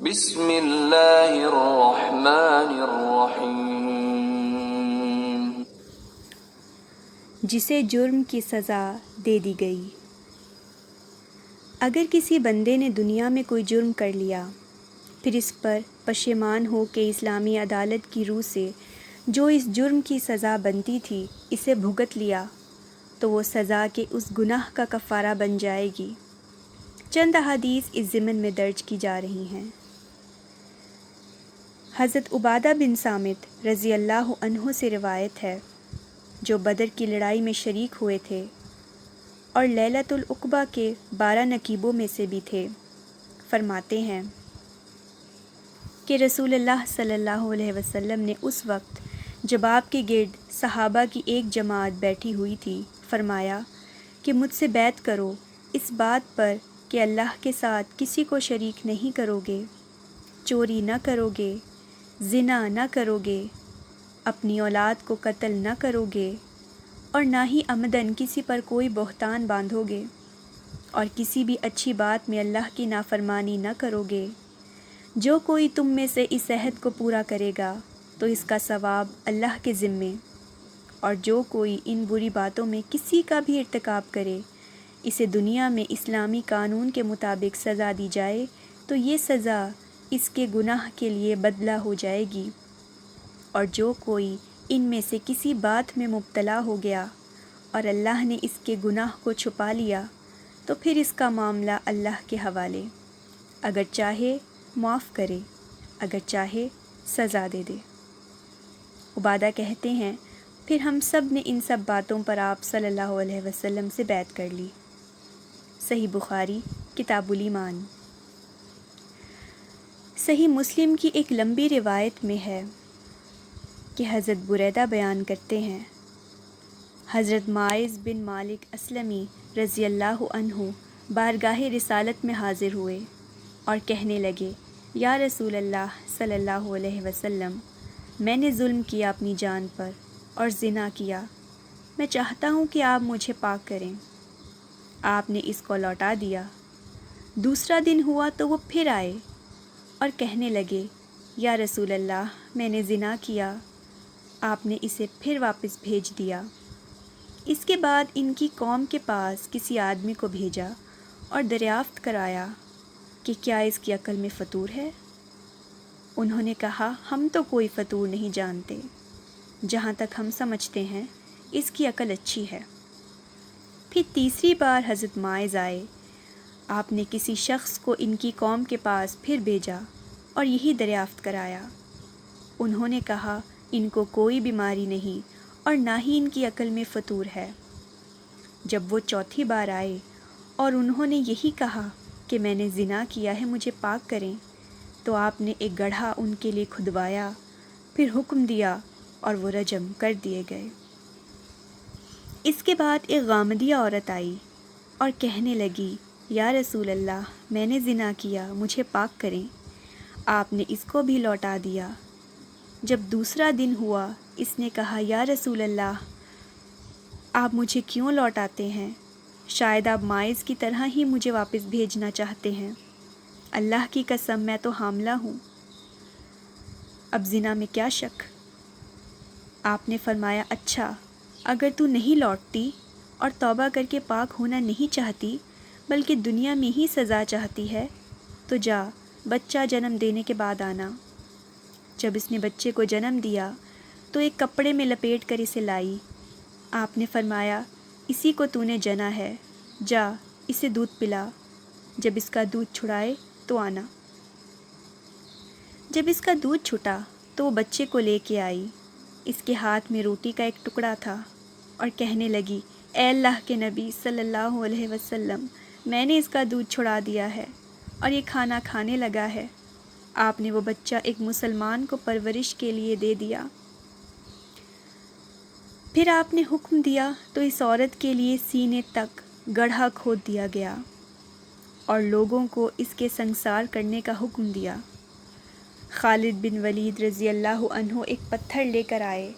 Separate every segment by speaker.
Speaker 1: بسم اللہ الرحمن الرحیم۔
Speaker 2: جسے جرم کی سزا دے دی گئی۔ اگر کسی بندے نے دنیا میں کوئی جرم کر لیا، پھر اس پر پشیمان ہو کہ اسلامی عدالت کی روح سے جو اس جرم کی سزا بنتی تھی اسے بھگت لیا، تو وہ سزا کے اس گناہ کا کفارہ بن جائے گی۔ چند احادیث اس ضمن میں درج کی جا رہی ہیں۔ حضرت عبادہ بن صامت رضی اللہ عنہ سے روایت ہے، جو بدر کی لڑائی میں شریک ہوئے تھے اور لیلۃ العقبہ کے 12 نقیبوں میں سے بھی تھے، فرماتے ہیں کہ رسول اللہ صلی اللہ علیہ وسلم نے اس وقت جب آپ کے گرد صحابہ کی ایک جماعت بیٹھی ہوئی تھی، فرمایا کہ مجھ سے بیعت کرو اس بات پر کہ اللہ کے ساتھ کسی کو شریک نہیں کرو گے، چوری نہ کرو گے، زنا نہ کرو گے، اپنی اولاد کو قتل نہ کرو گے، اور نہ ہی عمدن کسی پر کوئی بہتان باندھو گے، اور کسی بھی اچھی بات میں اللہ کی نافرمانی نہ کرو گے۔ جو کوئی تم میں سے اس عہد کو پورا کرے گا تو اس کا ثواب اللہ کے ذمے، اور جو کوئی ان بری باتوں میں کسی کا بھی ارتکاب کرے، اسے دنیا میں اسلامی قانون کے مطابق سزا دی جائے تو یہ سزا اس کے گناہ کے لیے بدلہ ہو جائے گی، اور جو کوئی ان میں سے کسی بات میں مبتلا ہو گیا اور اللہ نے اس کے گناہ کو چھپا لیا تو پھر اس کا معاملہ اللہ کے حوالے، اگر چاہے معاف کرے، اگر چاہے سزا دے دے۔ عبادہ کہتے ہیں، پھر ہم سب نے ان سب باتوں پر آپ صلی اللہ علیہ وسلم سے بیعت کر لی۔ صحیح بخاری کتاب الایمان۔ صحیح مسلم کی ایک لمبی روایت میں ہے کہ حضرت بریدہ بیان کرتے ہیں، حضرت معاذ بن مالک اسلمی رضی اللہ عنہ بارگاہ رسالت میں حاضر ہوئے اور کہنے لگے، یا رسول اللہ صلی اللہ علیہ وسلم، میں نے ظلم کیا اپنی جان پر اور زنا کیا، میں چاہتا ہوں کہ آپ مجھے پاک کریں۔ آپ نے اس کو لوٹا دیا۔ دوسرا دن ہوا تو وہ پھر آئے اور کہنے لگے، یا رسول اللہ، میں نے زنا کیا۔ آپ نے اسے پھر واپس بھیج دیا۔ اس کے بعد ان کی قوم کے پاس کسی آدمی کو بھیجا اور دریافت کرایا کہ کیا اس کی عقل میں فطور ہے؟ انہوں نے کہا، ہم تو کوئی فطور نہیں جانتے، جہاں تک ہم سمجھتے ہیں اس کی عقل اچھی ہے۔ پھر تیسری بار حضرت معاذ آئے۔ آپ نے کسی شخص کو ان کی قوم کے پاس پھر بھیجا اور یہی دریافت کرایا۔ انہوں نے کہا، ان کو کوئی بیماری نہیں اور نہ ہی ان کی عقل میں فطور ہے۔ جب وہ چوتھی بار آئے اور انہوں نے یہی کہا کہ میں نے زنا کیا ہے، مجھے پاک کریں، تو آپ نے ایک گڑھا ان کے لیے کھدوایا، پھر حکم دیا اور وہ رجم کر دیے گئے۔ اس کے بعد ایک غامدیہ عورت آئی اور کہنے لگی، یا رسول اللہ، میں نے زنا کیا، مجھے پاک کریں۔ آپ نے اس کو بھی لوٹا دیا۔ جب دوسرا دن ہوا، اس نے کہا، یا رسول اللہ، آپ مجھے کیوں لوٹاتے ہیں؟ شاید آپ معاذ کی طرح ہی مجھے واپس بھیجنا چاہتے ہیں۔ اللہ کی قسم، میں تو حاملہ ہوں۔ اب زنا میں کیا شک؟ آپ نے فرمایا، اچھا، اگر تو نہیں لوٹتی اور توبہ کر کے پاک ہونا نہیں چاہتی بلکہ دنیا میں ہی سزا چاہتی ہے تو جا، بچہ جنم دینے کے بعد آنا۔ جب اس نے بچے کو جنم دیا تو ایک کپڑے میں لپیٹ کر اسے لائی۔ آپ نے فرمایا، اسی کو تو نے جنا ہے، جا اسے دودھ پلا، جب اس کا دودھ چھڑائے تو آنا۔ جب اس کا دودھ چھٹا تو وہ بچے کو لے کے آئی۔ اس کے ہاتھ میں روٹی کا ایک ٹکڑا تھا اور کہنے لگی، اے اللہ کے نبی صلی اللہ علیہ وسلم، میں نے اس کا دودھ چھڑا دیا ہے اور یہ کھانا کھانے لگا ہے۔ آپ نے وہ بچہ ایک مسلمان کو پرورش کے لیے دے دیا۔ پھر آپ نے حکم دیا تو اس عورت کے لیے سینے تک گڑھا کھود دیا گیا اور لوگوں کو اس کے سنگسار کرنے کا حکم دیا۔ خالد بن ولید رضی اللہ عنہ ایک پتھر لے کر آئے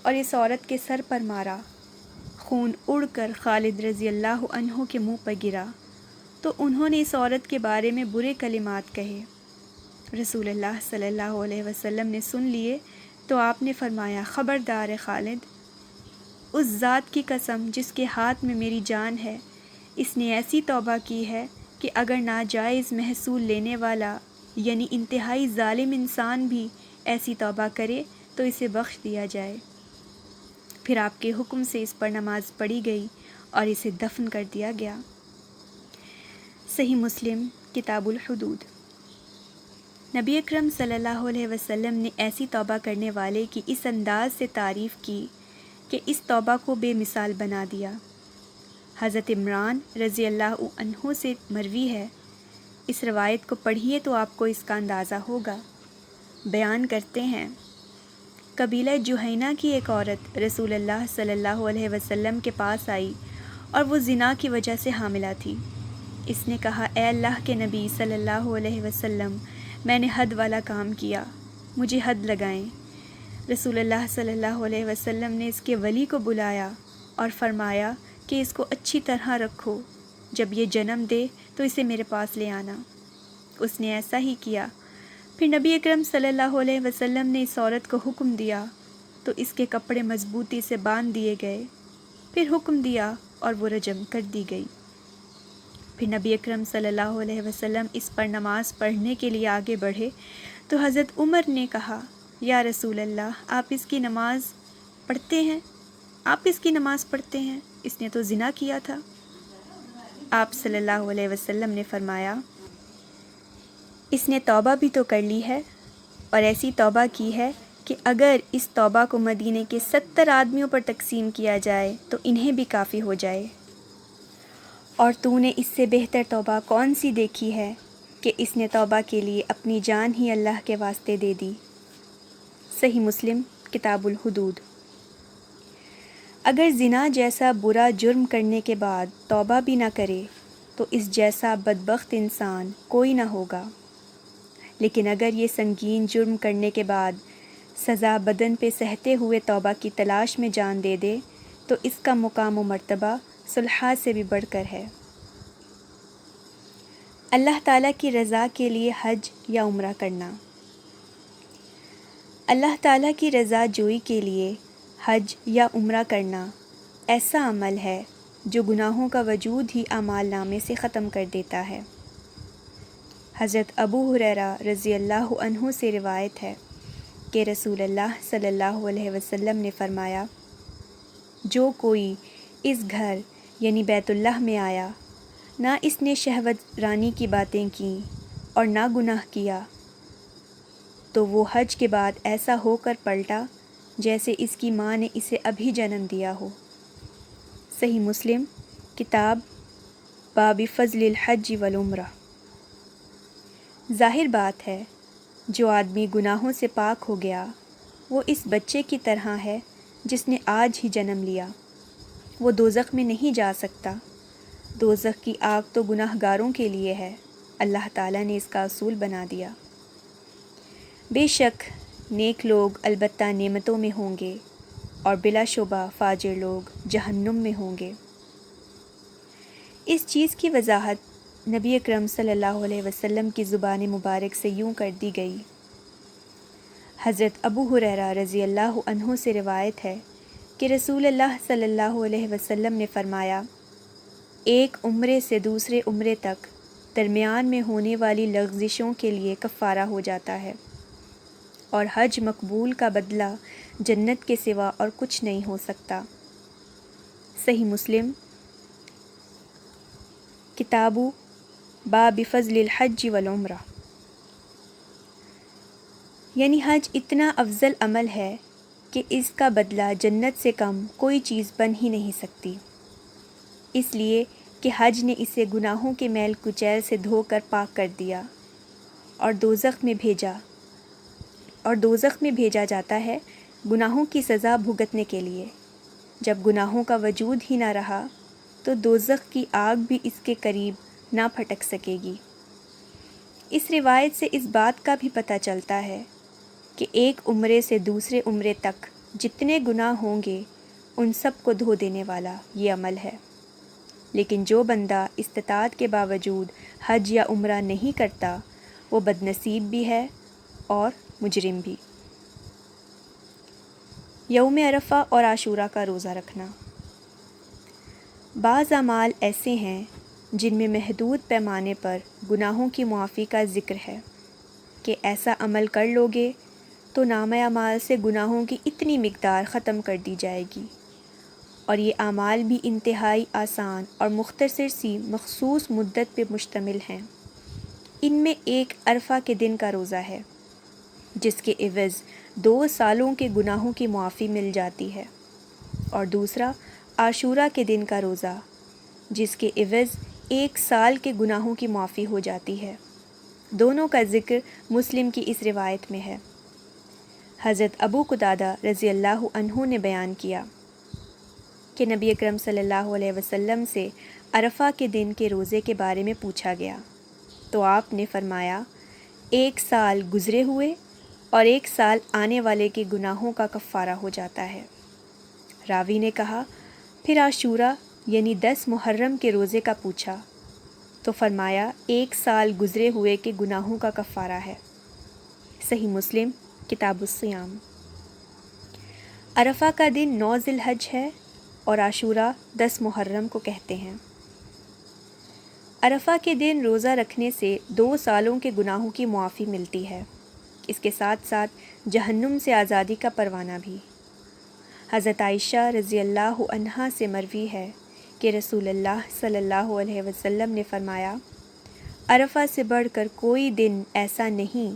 Speaker 2: اور اس عورت کے سر پر مارا۔ خون اڑ کر خالد رضی اللہ عنہ کے منہ پر گرا تو انہوں نے اس عورت کے بارے میں برے کلمات کہے۔ رسول اللہ صلی اللہ علیہ وسلم نے سن لیے تو آپ نے فرمایا، خبردار خالد، اس ذات کی قسم جس کے ہاتھ میں میری جان ہے، اس نے ایسی توبہ کی ہے کہ اگر ناجائز محصول لینے والا یعنی انتہائی ظالم انسان بھی ایسی توبہ کرے تو اسے بخش دیا جائے۔ پھر آپ کے حکم سے اس پر نماز پڑھی گئی اور اسے دفن کر دیا گیا۔ صحیح مسلم کتاب الحدود۔ نبی اکرم صلی اللہ علیہ وسلم نے ایسی توبہ کرنے والے کی اس انداز سے تعریف کی کہ اس توبہ کو بے مثال بنا دیا۔ حضرت عمران رضی اللہ عنہ سے مروی ہے، اس روایت کو پڑھیے تو آپ کو اس کا اندازہ ہوگا۔ بیان کرتے ہیں، قبیلہ جوہینہ کی ایک عورت رسول اللہ صلی اللہ علیہ وسلم کے پاس آئی اور وہ زنا کی وجہ سے حاملہ تھی۔ اس نے کہا، اے اللہ کے نبی صلی اللہ علیہ وسلم، میں نے حد والا کام کیا، مجھے حد لگائیں۔ رسول اللہ صلی اللہ علیہ وسلم نے اس کے ولی کو بلایا اور فرمایا کہ اس کو اچھی طرح رکھو، جب یہ جنم دے تو اسے میرے پاس لے آنا۔ اس نے ایسا ہی کیا۔ پھر نبی اکرم صلی اللہ علیہ وسلم نے اس عورت کو حکم دیا تو اس کے کپڑے مضبوطی سے باندھ دیے گئے، پھر حکم دیا اور وہ رجم کر دی گئی۔ پھر نبی اکرم صلی اللہ علیہ وسلم اس پر نماز پڑھنے کے لیے آگے بڑھے تو حضرت عمر نے کہا، یا رسول اللہ، آپ اس کی نماز پڑھتے ہیں؟ اس نے تو زنا کیا تھا۔ آپ صلی اللہ علیہ وسلم نے فرمایا، اس نے توبہ بھی تو کر لی ہے، اور ایسی توبہ کی ہے کہ اگر اس توبہ کو مدینے کے 70 آدمیوں پر تقسیم کیا جائے تو انہیں بھی کافی ہو جائے۔ اور تو نے اس سے بہتر توبہ کون سی دیکھی ہے کہ اس نے توبہ کے لیے اپنی جان ہی اللہ کے واسطے دے دی۔ صحیح مسلم کتاب الحدود۔ اگر زنا جیسا برا جرم کرنے کے بعد توبہ بھی نہ کرے تو اس جیسا بدبخت انسان کوئی نہ ہوگا، لیکن اگر یہ سنگین جرم کرنے کے بعد سزا بدن پہ سہتے ہوئے توبہ کی تلاش میں جان دے دے تو اس کا مقام و مرتبہ صلحاء سے بھی بڑھ کر ہے۔ اللہ تعالیٰ کی رضا کے لیے حج یا عمرہ کرنا۔ اللہ تعالیٰ کی رضا جوئی کے لیے حج یا عمرہ کرنا ایسا عمل ہے جو گناہوں کا وجود ہی اعمال نامے سے ختم کر دیتا ہے۔ حضرت ابو ہریرہ رضی اللہ عنہ سے روایت ہے کہ رسول اللہ صلی اللہ علیہ وسلم نے فرمایا، جو کوئی اس گھر یعنی بیت اللہ میں آیا، نہ اس نے شہوت رانی کی باتیں کیں اور نہ گناہ کیا، تو وہ حج کے بعد ایسا ہو کر پلٹا جیسے اس کی ماں نے اسے ابھی جنم دیا ہو۔ صحیح مسلم کتاب باب فضل الحج والعمرہ۔ ظاہر بات ہے، جو آدمی گناہوں سے پاک ہو گیا وہ اس بچے کی طرح ہے جس نے آج ہی جنم لیا۔ وہ دوزخ میں نہیں جا سکتا۔ دوزخ کی آگ تو گناہ گاروں کے لیے ہے، اللہ تعالیٰ نے اس کا اصول بنا دیا۔ بے شک نیک لوگ البتہ نعمتوں میں ہوں گے اور بلا شبہ فاجر لوگ جہنم میں ہوں گے۔ اس چیز کی وضاحت نبی اکرم صلی اللہ علیہ وسلم کی زبان مبارک سے یوں کر دی گئی۔ حضرت ابو ہریرہ رضی اللہ عنہ سے روایت ہے کہ رسول اللہ صلی اللہ علیہ وسلم نے فرمایا، ایک عمرے سے دوسرے عمرے تک درمیان میں ہونے والی لغزشوں کے لیے کفارہ ہو جاتا ہے، اور حج مقبول کا بدلہ جنت کے سوا اور کچھ نہیں ہو سکتا۔ صحیح مسلم کتاب باب فضل الحج والعمرہ۔ یعنی حج اتنا افضل عمل ہے کہ اس کا بدلہ جنت سے کم کوئی چیز بن ہی نہیں سکتی، اس لیے کہ حج نے اسے گناہوں کے میل کچیل سے دھو کر پاک کر دیا اور دوزخ میں بھیجا جاتا ہے گناہوں کی سزا بھگتنے کے لیے۔ جب گناہوں کا وجود ہی نہ رہا تو دوزخ کی آگ بھی اس کے قریب نہ پھٹک سکے گی۔ اس روایت سے اس بات کا بھی پتہ چلتا ہے کہ ایک عمرے سے دوسرے عمرے تک جتنے گناہ ہوں گے ان سب کو دھو دینے والا یہ عمل ہے۔ لیکن جو بندہ استطاعت کے باوجود حج یا عمرہ نہیں کرتا وہ بدنصیب بھی ہے اور مجرم بھی۔ یوم عرفہ اور عاشورہ کا روزہ رکھنا۔ بعض اعمال ایسے ہیں جن میں محدود پیمانے پر گناہوں کی معافی کا ذکر ہے کہ ایسا عمل کر لوگے تو نامہ اعمال سے گناہوں کی اتنی مقدار ختم کر دی جائے گی، اور یہ اعمال بھی انتہائی آسان اور مختصر سی مخصوص مدت پہ مشتمل ہیں۔ ان میں ایک عرفہ کے دن کا روزہ ہے جس کے عوض 2 سالوں کے گناہوں کی معافی مل جاتی ہے، اور دوسرا عاشورہ کے دن کا روزہ جس کے عوض 1 سال کے گناہوں کی معافی ہو جاتی ہے۔ دونوں کا ذکر مسلم کی اس روایت میں ہے۔ حضرت ابو قتادہ رضی اللہ عنہ نے بیان کیا کہ نبی اکرم صلی اللہ علیہ وسلم سے عرفہ کے دن کے روزے کے بارے میں پوچھا گیا تو آپ نے فرمایا 1 سال گزرے ہوئے اور 1 سال آنے والے کے گناہوں کا کفارہ ہو جاتا ہے۔ راوی نے کہا پھر عاشورہ یعنی 10 محرم کے روزے کا پوچھا تو فرمایا 1 سال گزرے ہوئے کے گناہوں کا کفارہ ہے۔ صحیح مسلم کتاب الصیام۔ عرفہ کا دن 9 ذی الحج ہے اور عاشورہ 10 محرم کو کہتے ہیں۔ عرفہ کے دن روزہ رکھنے سے 2 سالوں کے گناہوں کی معافی ملتی ہے، اس کے ساتھ ساتھ جہنم سے آزادی کا پروانہ بھی۔ حضرت عائشہ رضی اللہ عنہا سے مروی ہے کہ رسول اللہ صلی اللہ علیہ وسلم نے فرمایا عرفہ سے بڑھ کر کوئی دن ایسا نہیں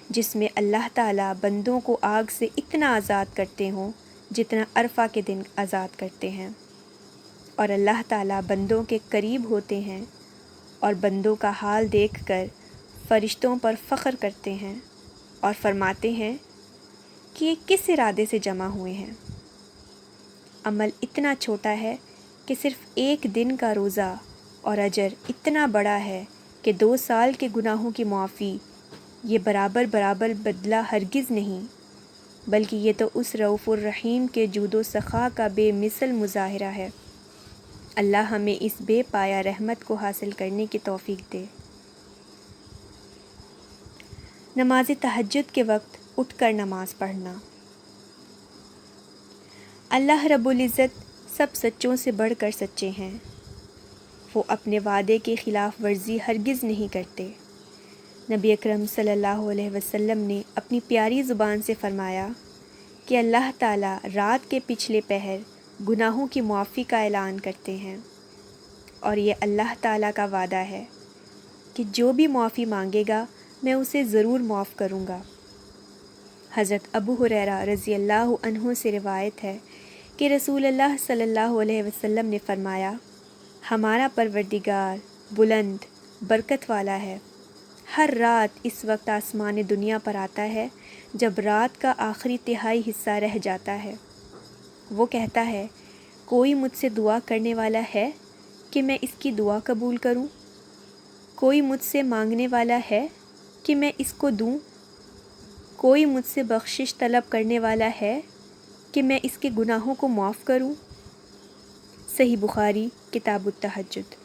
Speaker 2: جس میں اللہ تعالیٰ بندوں کو آگ سے اتنا آزاد کرتے ہوں جتنا عرفہ کے دن آزاد کرتے ہیں، اور اللہ تعالیٰ بندوں کے قریب ہوتے ہیں اور بندوں کا حال دیکھ کر فرشتوں پر فخر کرتے ہیں اور فرماتے ہیں کہ یہ کس ارادے سے جمع ہوئے ہیں۔ عمل اتنا چھوٹا ہے کہ صرف 1 دن کا روزہ اور اجر اتنا بڑا ہے کہ 2 سال کے گناہوں کی معافی، یہ برابر بدلہ ہرگز نہیں، بلکہ یہ تو اس رؤوف الرحیم کے جود و سخا کا بے مثل مظاہرہ ہے۔ اللہ ہمیں اس بے پایہ رحمت کو حاصل کرنے کی توفیق دے۔ نماز تہجد کے وقت اٹھ کر نماز پڑھنا۔ اللہ رب العزت سب سچوں سے بڑھ کر سچے ہیں، وہ اپنے وعدے کی خلاف ورزی ہرگز نہیں کرتے۔ نبی اکرم صلی اللہ علیہ وسلم نے اپنی پیاری زبان سے فرمایا کہ اللہ تعالیٰ رات کے پچھلے پہر گناہوں کی معافی کا اعلان کرتے ہیں، اور یہ اللہ تعالیٰ کا وعدہ ہے کہ جو بھی معافی مانگے گا میں اسے ضرور معاف کروں گا۔ حضرت ابو ہریرہ رضی اللہ عنہ سے روایت ہے کہ رسول اللہ صلی اللہ علیہ وسلم نے فرمایا ہمارا پروردگار بلند برکت والا ہے، ہر رات اس وقت آسمان دنیا پر آتا ہے جب رات کا آخری تہائی حصہ رہ جاتا ہے۔ وہ کہتا ہے کوئی مجھ سے دعا کرنے والا ہے کہ میں اس کی دعا قبول کروں؟ کوئی مجھ سے مانگنے والا ہے کہ میں اس کو دوں؟ کوئی مجھ سے بخشش طلب کرنے والا ہے کہ میں اس کے گناہوں کو معاف کروں؟ صحیح بخاری کتاب التہجد۔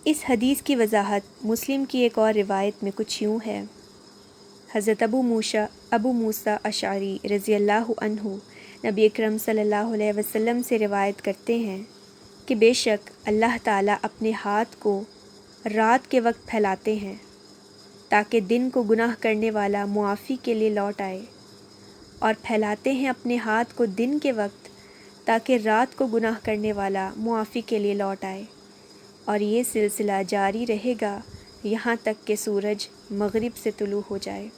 Speaker 2: اس حدیث کی وضاحت مسلم کی ایک اور روایت میں کچھ یوں ہے۔ حضرت ابو موسیٰ اشعری رضی اللہ عنہ نبی اکرم صلی اللہ علیہ وسلم سے روایت کرتے ہیں کہ بے شک اللہ تعالیٰ اپنے ہاتھ کو رات کے وقت پھیلاتے ہیں تاکہ دن کو گناہ کرنے والا معافی کے لیے لوٹ آئے، اور پھیلاتے ہیں اپنے ہاتھ کو دن کے وقت تاکہ رات کو گناہ کرنے والا معافی کے لیے لوٹ آئے، اور یہ سلسلہ جاری رہے گا یہاں تک کہ سورج مغرب سے طلوع ہو جائے۔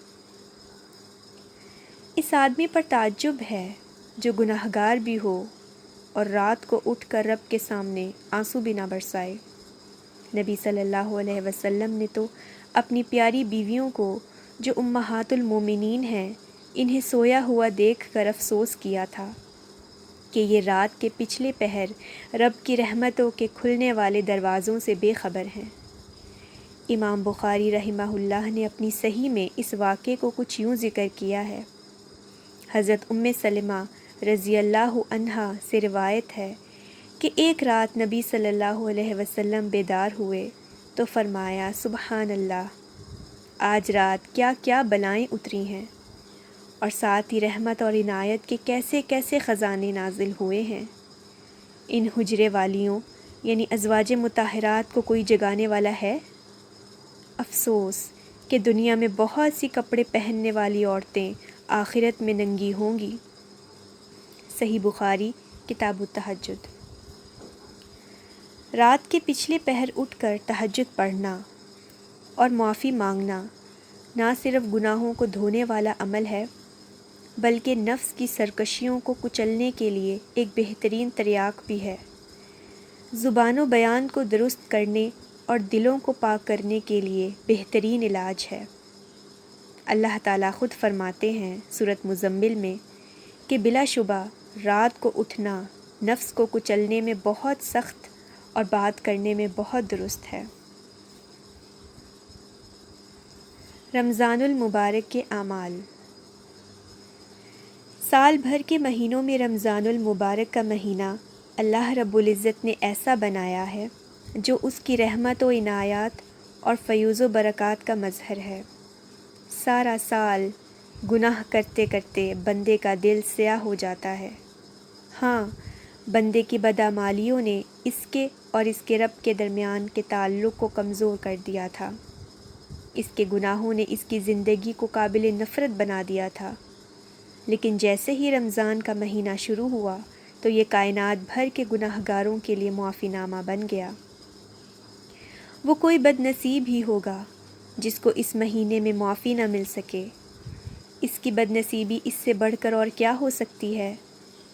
Speaker 2: اس آدمی پر تعجب ہے جو گناہگار بھی ہو اور رات کو اٹھ کر رب کے سامنے آنسو بھی نہ برسائے۔ نبی صلی اللہ علیہ وسلم نے تو اپنی پیاری بیویوں کو جو امہات المومنین ہیں انہیں سویا ہوا دیکھ کر افسوس کیا تھا کہ یہ رات کے پچھلے پہر رب کی رحمتوں کے کھلنے والے دروازوں سے بے خبر ہیں۔ امام بخاری رحمہ اللہ نے اپنی صحیح میں اس واقعے کو کچھ یوں ذکر کیا ہے۔ حضرت سلمہ رضی اللہ عنہا سے روایت ہے کہ ایک رات نبی صلی اللہ علیہ وسلم بیدار ہوئے تو فرمایا سبحان اللہ، آج رات کیا کیا بلائیں اتری ہیں، اور ساتھ ہی رحمت اور عنایت کے کیسے کیسے خزانے نازل ہوئے ہیں۔ ان حجرے والیوں یعنی ازواج مطہرات کو کوئی جگانے والا ہے؟ افسوس کہ دنیا میں بہت سی کپڑے پہننے والی عورتیں آخرت میں ننگی ہوں گی۔ صحیح بخاری کتاب التہجد۔ رات کے پچھلے پہر اٹھ کر تہجد پڑھنا اور معافی مانگنا نہ صرف گناہوں کو دھونے والا عمل ہے، بلکہ نفس کی سرکشیوں کو کچلنے کے لیے ایک بہترین تریاق بھی ہے، زبان و بیان کو درست کرنے اور دلوں کو پاک کرنے کے لیے بہترین علاج ہے۔ اللہ تعالیٰ خود فرماتے ہیں سورۃ مزمل میں کہ بلا شبہ رات کو اٹھنا نفس کو کچلنے میں بہت سخت اور بات کرنے میں بہت درست ہے۔ رمضان المبارک کے اعمال۔ سال بھر کے مہینوں میں رمضان المبارک کا مہینہ اللہ رب العزت نے ایسا بنایا ہے جو اس کی رحمت و عنایات اور فیوز و برکات کا مظہر ہے۔ سارا سال گناہ کرتے کرتے بندے کا دل سیاہ ہو جاتا ہے۔ ہاں، بندے کی بدعمالیوں نے اس کے اور اس کے رب کے درمیان کے تعلق کو کمزور کر دیا تھا۔ اس کے گناہوں نے اس کی زندگی کو قابل نفرت بنا دیا تھا۔ لیکن جیسے ہی رمضان کا مہینہ شروع ہوا تو یہ کائنات بھر کے گناہ گاروں کے لیے معافی نامہ بن گیا۔ وہ کوئی بد نصیب ہی ہوگا جس کو اس مہینے میں معافی نہ مل سکے۔ اس کی بد نصیبی اس سے بڑھ کر اور کیا ہو سکتی ہے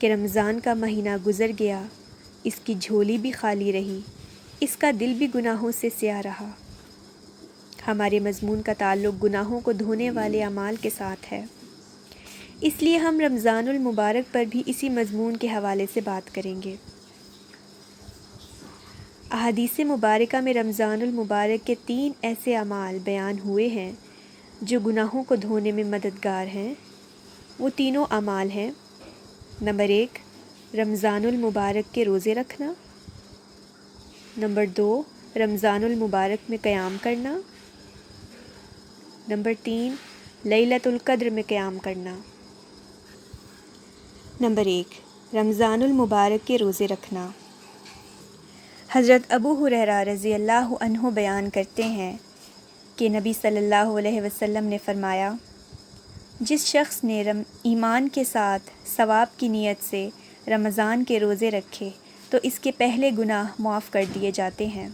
Speaker 2: کہ رمضان کا مہینہ گزر گیا، اس کی جھولی بھی خالی رہی، اس کا دل بھی گناہوں سے سیاہ رہا۔ ہمارے مضمون کا تعلق گناہوں کو دھونے والے اعمال کے ساتھ ہے، اس لیے ہم رمضان المبارک پر بھی اسی مضمون کے حوالے سے بات کریں گے۔ احادیث مبارکہ میں رمضان المبارک کے 3 ایسے اعمال بیان ہوئے ہیں جو گناہوں کو دھونے میں مددگار ہیں۔ وہ تینوں اعمال ہیں: نمبر 1، رمضان المبارک کے روزے رکھنا، نمبر 2، رمضان المبارک میں قیام کرنا، نمبر 3، لیلۃ القدر میں قیام کرنا۔ نمبر 1، رمضان المبارک کے روزے رکھنا۔ حضرت ابو ہریرہ رضی اللہ عنہ بیان کرتے ہیں کہ نبی صلی اللہ علیہ وسلم نے فرمایا، جس شخص نے ایمان کے ساتھ ثواب کی نیت سے رمضان کے روزے رکھے تو اس کے پہلے گناہ معاف کر دیے جاتے ہیں۔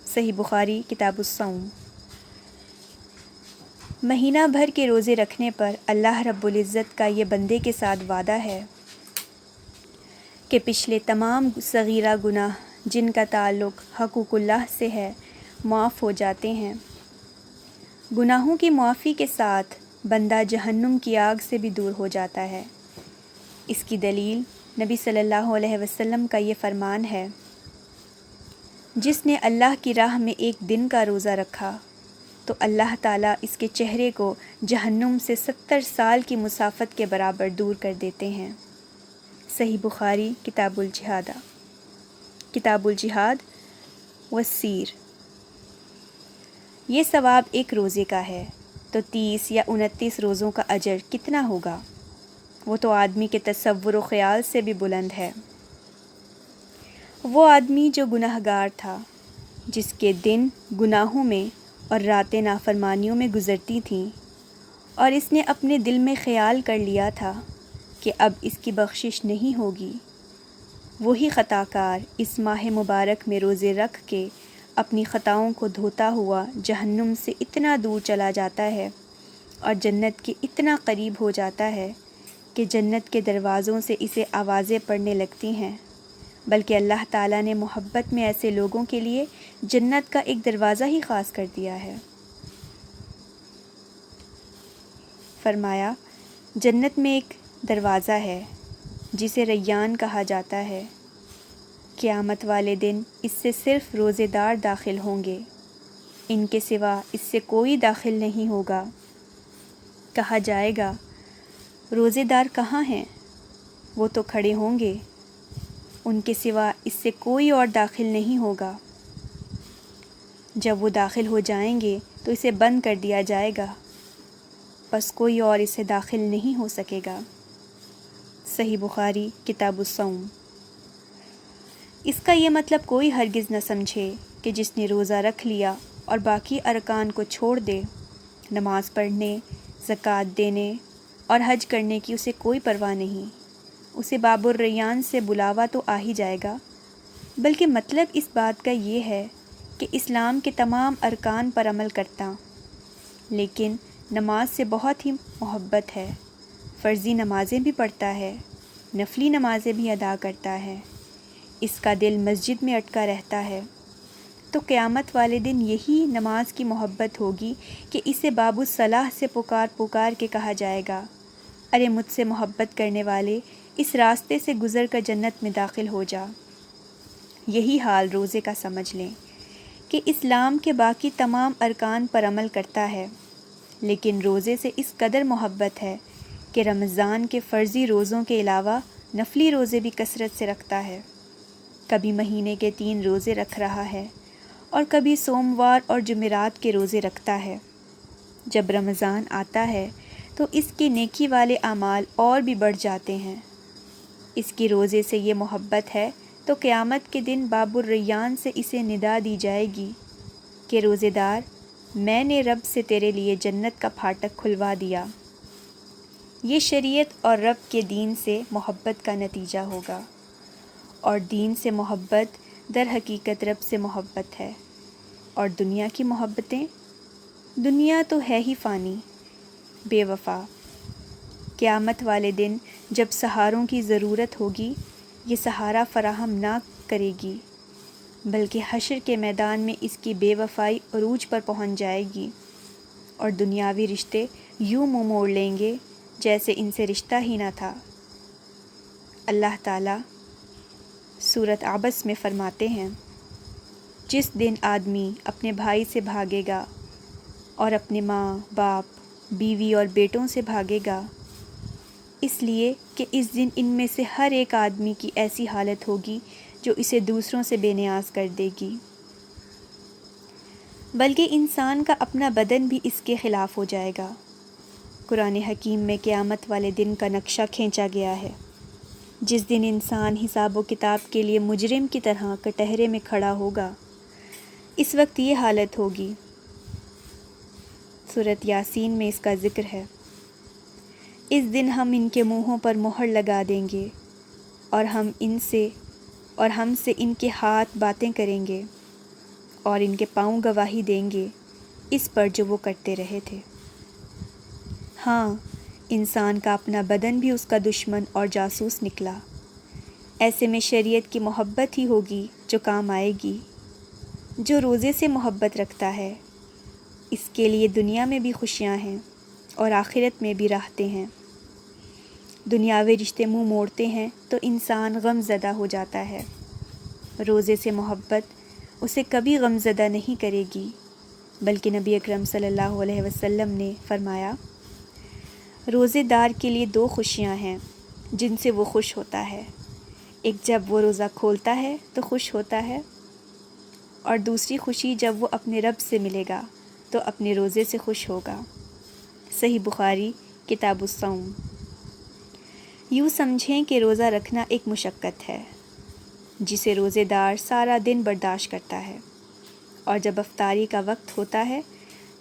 Speaker 2: صحیح بخاری کتاب الصوم۔ مہینہ بھر کے روزے رکھنے پر اللہ رب العزت کا یہ بندے کے ساتھ وعدہ ہے کہ پچھلے تمام صغیرہ گناہ جن کا تعلق حقوق اللہ سے ہے معاف ہو جاتے ہیں۔ گناہوں کی معافی کے ساتھ بندہ جہنم کی آگ سے بھی دور ہو جاتا ہے۔ اس کی دلیل نبی صلی اللہ علیہ وسلم کا یہ فرمان ہے، جس نے اللہ کی راہ میں ایک دن کا روزہ رکھا تو اللہ تعالیٰ اس کے چہرے کو جہنم سے 70 سال کی مسافت کے برابر دور کر دیتے ہیں۔ صحیح بخاری کتاب الجہاد والسیر۔ یہ ثواب ایک روزے کا ہے تو 30 یا 29 روزوں کا اجر کتنا ہوگا؟ وہ تو آدمی کے تصور و خیال سے بھی بلند ہے۔ وہ آدمی جو گناہ گار تھا، جس کے دن گناہوں میں اور راتیں نافرمانیوں میں گزرتی تھیں، اور اس نے اپنے دل میں خیال کر لیا تھا کہ اب اس کی بخشش نہیں ہوگی، وہی خطا کار اس ماہ مبارک میں روزے رکھ کے اپنی خطاؤں کو دھوتا ہوا جہنم سے اتنا دور چلا جاتا ہے اور جنت کے اتنا قریب ہو جاتا ہے کہ جنت کے دروازوں سے اسے آوازیں پڑنے لگتی ہیں، بلکہ اللہ تعالیٰ نے محبت میں ایسے لوگوں کے لیے جنت کا ایک دروازہ ہی خاص کر دیا ہے۔ فرمایا، جنت میں ایک دروازہ ہے جسے ریان کہا جاتا ہے، قیامت والے دن اس سے صرف روزے دار داخل ہوں گے، ان کے سوا اس سے کوئی داخل نہیں ہوگا۔ کہا جائے گا، روزے دار کہاں ہیں؟ وہ تو کھڑے ہوں گے، ان کے سوا اس سے کوئی اور داخل نہیں ہوگا۔ جب وہ داخل ہو جائیں گے تو اسے بند کر دیا جائے گا، بس کوئی اور اسے داخل نہیں ہو سکے گا۔ صحیح بخاری کتاب الصوم۔ اس کا یہ مطلب کوئی ہرگز نہ سمجھے کہ جس نے روزہ رکھ لیا اور باقی ارکان کو چھوڑ دے، نماز پڑھنے، زکوٰۃ دینے اور حج کرنے کی اسے کوئی پرواہ نہیں، اسے باب الریان سے بلاوا تو آ ہی جائے گا، بلکہ مطلب اس بات کا یہ ہے کہ اسلام کے تمام ارکان پر عمل کرتا، لیکن نماز سے بہت ہی محبت ہے، فرضی نمازیں بھی پڑھتا ہے، نفلی نمازیں بھی ادا کرتا ہے، اس کا دل مسجد میں اٹکا رہتا ہے، تو قیامت والے دن یہی نماز کی محبت ہوگی کہ اسے باب الصلاح سے پکار کے کہا جائے گا، ارے مجھ سے محبت کرنے والے اس راستے سے گزر کر جنت میں داخل ہو جا۔ یہی حال روزے کا سمجھ لیں کہ اسلام کے باقی تمام ارکان پر عمل کرتا ہے، لیکن روزے سے اس قدر محبت ہے کہ رمضان کے فرضی روزوں کے علاوہ نفلی روزے بھی کثرت سے رکھتا ہے، کبھی مہینے کے 3 روزے رکھ رہا ہے اور کبھی سوموار اور جمعرات کے روزے رکھتا ہے۔ جب رمضان آتا ہے تو اس کے نیکی والے اعمال اور بھی بڑھ جاتے ہیں۔ اس کی روزے سے یہ محبت ہے تو قیامت کے دن باب الریان سے اسے ندا دی جائے گی کہ روزے دار، میں نے رب سے تیرے لیے جنت کا پھاٹک کھلوا دیا۔ یہ شریعت اور رب کے دین سے محبت کا نتیجہ ہوگا، اور دین سے محبت در حقیقت رب سے محبت ہے، اور دنیا کی محبتیں، دنیا تو ہے ہی فانی، بے وفا۔ قیامت والے دن جب سہاروں کی ضرورت ہوگی، یہ سہارا فراہم نہ کرے گی، بلکہ حشر کے میدان میں اس کی بے وفائی عروج پر پہنچ جائے گی، اور دنیاوی رشتے یوں منہ موڑ لیں گے جیسے ان سے رشتہ ہی نہ تھا۔ اللہ تعالیٰ سورۃ عبس میں فرماتے ہیں، جس دن آدمی اپنے بھائی سے بھاگے گا اور اپنے ماں، باپ، بیوی اور بیٹوں سے بھاگے گا، اس لیے کہ اس دن ان میں سے ہر ایک آدمی کی ایسی حالت ہوگی جو اسے دوسروں سے بے نیاز کر دے گی، بلکہ انسان کا اپنا بدن بھی اس کے خلاف ہو جائے گا۔ قرآن حکیم میں قیامت والے دن کا نقشہ کھینچا گیا ہے، جس دن انسان حساب و کتاب کے لیے مجرم کی طرح کٹہرے میں کھڑا ہوگا۔ اس وقت یہ حالت ہوگی۔ سورۃ یاسین میں اس کا ذکر ہے، اس دن ہم ان کے منہوں پر مہر لگا دیں گے، اور ہم سے ان کے ہاتھ باتیں کریں گے، اور ان کے پاؤں گواہی دیں گے اس پر جو وہ کرتے رہے تھے۔ ہاں، انسان کا اپنا بدن بھی اس کا دشمن اور جاسوس نکلا۔ ایسے میں شریعت کی محبت ہی ہوگی جو کام آئے گی۔ جو روزے سے محبت رکھتا ہے، اس کے لیے دنیا میں بھی خوشیاں ہیں اور آخرت میں بھی راحتیں ہیں۔ دنیاوی رشتے منہ موڑتے ہیں تو انسان غم زدہ ہو جاتا ہے، روزے سے محبت اسے کبھی غم زدہ نہیں کرے گی، بلکہ نبی اکرم صلی اللہ علیہ وسلم نے فرمایا، روزے دار کے لیے 2 خوشیاں ہیں جن سے وہ خوش ہوتا ہے، ایک جب وہ روزہ کھولتا ہے تو خوش ہوتا ہے، اور دوسری خوشی جب وہ اپنے رب سے ملے گا تو اپنے روزے سے خوش ہوگا۔ صحیح بخاری کتاب الصوم۔ یوں سمجھیں کہ روزہ رکھنا ایک مشقت ہے جسے روزے دار سارا دن برداشت کرتا ہے، اور جب افطاری کا وقت ہوتا ہے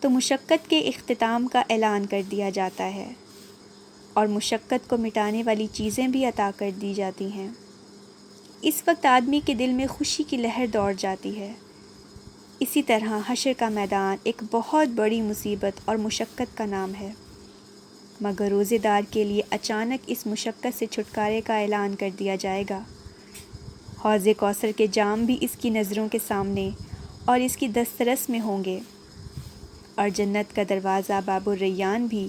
Speaker 2: تو مشقت کے اختتام کا اعلان کر دیا جاتا ہے، اور مشقت کو مٹانے والی چیزیں بھی عطا کر دی جاتی ہیں۔ اس وقت آدمی کے دل میں خوشی کی لہر دوڑ جاتی ہے۔ اسی طرح حشر کا میدان ایک بہت بڑی مصیبت اور مشقت کا نام ہے، مگر روزے دار کے لیے اچانک اس مشقت سے چھٹکارے کا اعلان کر دیا جائے گا۔ حوض کوثر کے جام بھی اس کی نظروں کے سامنے اور اس کی دسترس میں ہوں گے، اور جنت کا دروازہ باب الریان بھی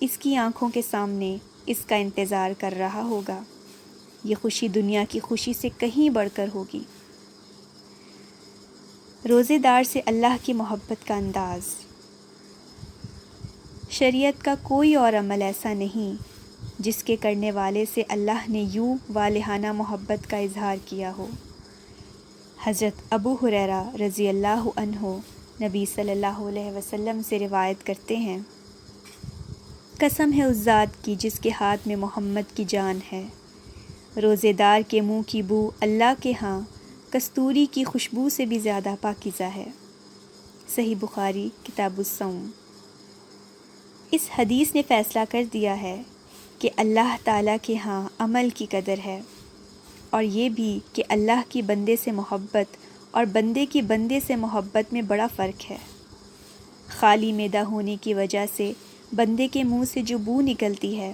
Speaker 2: اس کی آنکھوں کے سامنے اس کا انتظار کر رہا ہوگا۔ یہ خوشی دنیا کی خوشی سے کہیں بڑھ کر ہوگی۔ روزے دار سے اللہ کی محبت کا انداز۔ شریعت کا کوئی اور عمل ایسا نہیں جس کے کرنے والے سے اللہ نے یوں والہانہ محبت کا اظہار کیا ہو۔ حضرت ابو ہریرہ رضی اللہ عنہ نبی صلی اللہ علیہ وسلم سے روایت کرتے ہیں، قسم ہے اس ذات کی جس کے ہاتھ میں محمد کی جان ہے، روزے دار کے منہ کی بو اللہ کے ہاں کستوری کی خوشبو سے بھی زیادہ پاکیزہ ہے۔ صحیح بخاری کتاب الصوم۔ اس حدیث نے فیصلہ کر دیا ہے کہ اللہ تعالیٰ کے ہاں عمل کی قدر ہے، اور یہ بھی کہ اللہ کی بندے سے محبت اور بندے کی بندے سے محبت میں بڑا فرق ہے۔ خالی معدہ ہونے کی وجہ سے بندے کے منہ سے جو بو نکلتی ہے،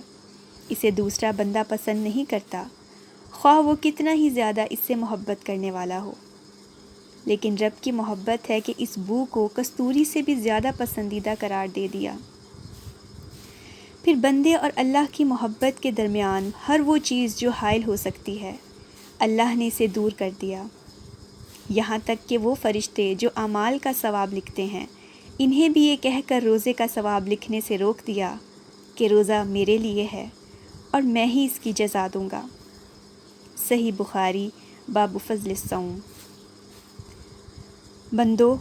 Speaker 2: اسے دوسرا بندہ پسند نہیں کرتا، خواہ وہ کتنا ہی زیادہ اس سے محبت کرنے والا ہو، لیکن رب کی محبت ہے کہ اس بو کو کستوری سے بھی زیادہ پسندیدہ قرار دے دیا۔ پھر بندے اور اللہ کی محبت کے درمیان ہر وہ چیز جو حائل ہو سکتی ہے، اللہ نے اسے دور کر دیا، یہاں تک کہ وہ فرشتے جو اعمال کا ثواب لکھتے ہیں، انہیں بھی یہ کہہ کر روزے کا ثواب لکھنے سے روک دیا کہ روزہ میرے لیے ہے اور میں ہی اس کی جزا دوں گا۔ صحیح بخاری باب فضل الصوم۔ بندو،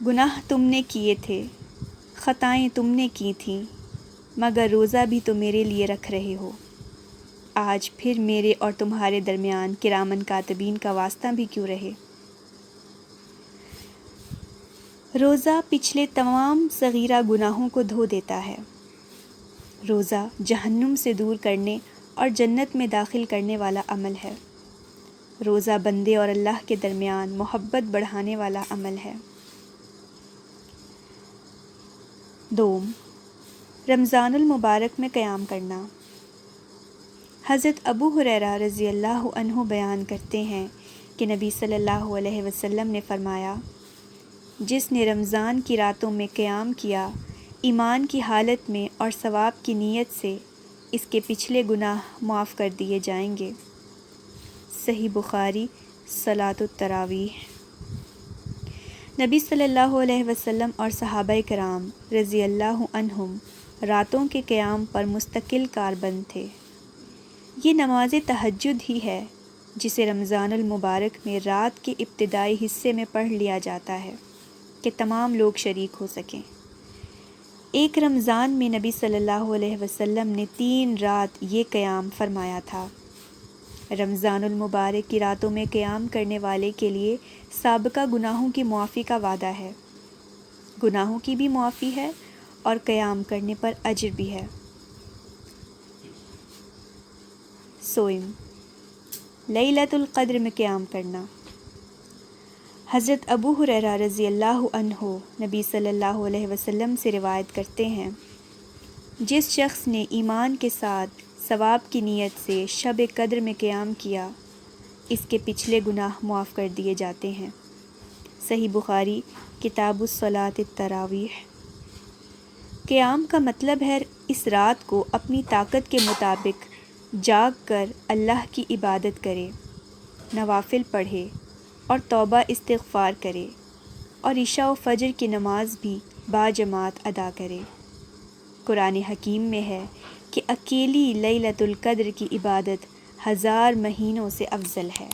Speaker 2: گناہ تم نے کیے تھے، خطائیں تم نے کی تھیں، مگر روزہ بھی تو میرے لیے رکھ رہے ہو، آج پھر میرے اور تمہارے درمیان کرامن کاتبین کا واسطہ بھی کیوں رہے۔ روزہ پچھلے تمام صغیرہ گناہوں کو دھو دیتا ہے۔ روزہ جہنم سے دور کرنے اور جنت میں داخل کرنے والا عمل ہے۔ روزہ بندے اور اللہ کے درمیان محبت بڑھانے والا عمل ہے۔ دوم، رمضان المبارک میں قیام کرنا۔ حضرت ابو ہریرہ رضی اللہ عنہ بیان کرتے ہیں کہ نبی صلی اللہ علیہ وسلم نے فرمایا، جس نے رمضان کی راتوں میں قیام کیا ایمان کی حالت میں اور ثواب کی نیت سے، اس کے پچھلے گناہ معاف کر دیے جائیں گے۔ صحیح بخاری صلاۃ التراویح۔ نبی صلی اللہ علیہ وسلم اور صحابہ کرام رضی اللہ عنہم راتوں کے قیام پر مستقل کاربند تھے۔ یہ نماز تہجد ہی ہے جسے رمضان المبارک میں رات کے ابتدائی حصے میں پڑھ لیا جاتا ہے کہ تمام لوگ شریک ہو سکیں۔ ایک رمضان میں نبی صلی اللہ علیہ وسلم نے 3 رات یہ قیام فرمایا تھا۔ رمضان المبارک کی راتوں میں قیام کرنے والے کے لیے سابقہ گناہوں کی معافی کا وعدہ ہے، گناہوں کی بھی معافی ہے اور قیام کرنے پر اجر بھی ہے۔ سوئم، لیلۃ القدر میں قیام کرنا۔ حضرت ابو ہریرہ رضی اللہ عنہ نبی صلی اللہ علیہ وسلم سے روایت کرتے ہیں، جس شخص نے ایمان کے ساتھ ثواب کی نیت سے شب قدر میں قیام کیا، اس کے پچھلے گناہ معاف کر دیے جاتے ہیں۔ صحیح بخاری کتاب الصلاۃ التراویح۔ قیام کا مطلب ہے اس رات کو اپنی طاقت کے مطابق جاگ کر اللہ کی عبادت کرے، نوافل پڑھے اور توبہ استغفار کرے، اور عشاء و فجر کی نماز بھی باجماعت ادا کرے۔ قرآن حکیم میں ہے کہ اکیلی لیلۃ القدر کی عبادت 1000 مہینوں سے افضل ہے۔